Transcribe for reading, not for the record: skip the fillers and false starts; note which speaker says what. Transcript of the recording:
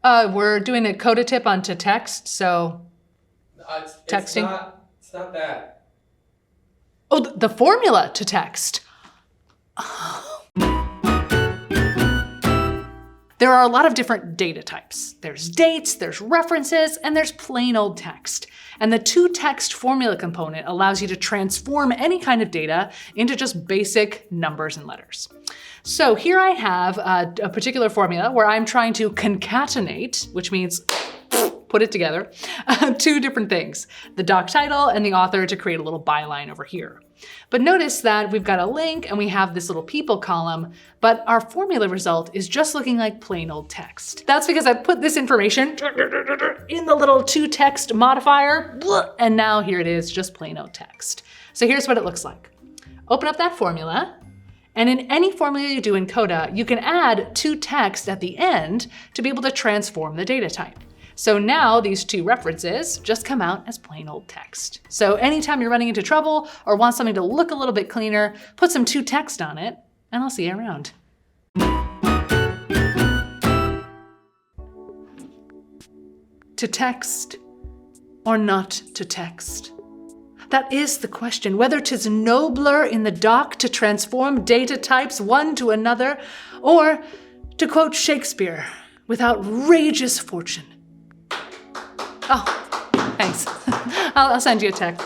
Speaker 1: We're doing a Coda tip on ToText, so texting.
Speaker 2: It's not that.
Speaker 1: Oh, the formula to text. There are a lot of different data types. There's dates, there's references, and there's plain old text. And the ToText formula component allows you to transform any kind of data into just basic numbers and letters. So here I have a particular formula where I'm trying to concatenate, which means put it together, two different things, the doc title and the author, to create a little byline over here. But notice that we've got a link and we have this little people column, but our formula result is just looking like plain old text. That's because I put this information in the little ToText modifier, and now here it is, just plain old text. So here's what it looks like. Open up that formula, and in any formula you do in Coda, you can add ToText at the end to be able to transform the data type. So now these two references just come out as plain old text. So anytime you're running into trouble or want something to look a little bit cleaner, put some ToText on it, and I'll see you around. To text or not to text? That is the question, whether 'tis nobler in the doc to transform data types one to another, or, to quote Shakespeare, with outrageous fortune. Oh, thanks. I'll send you a text.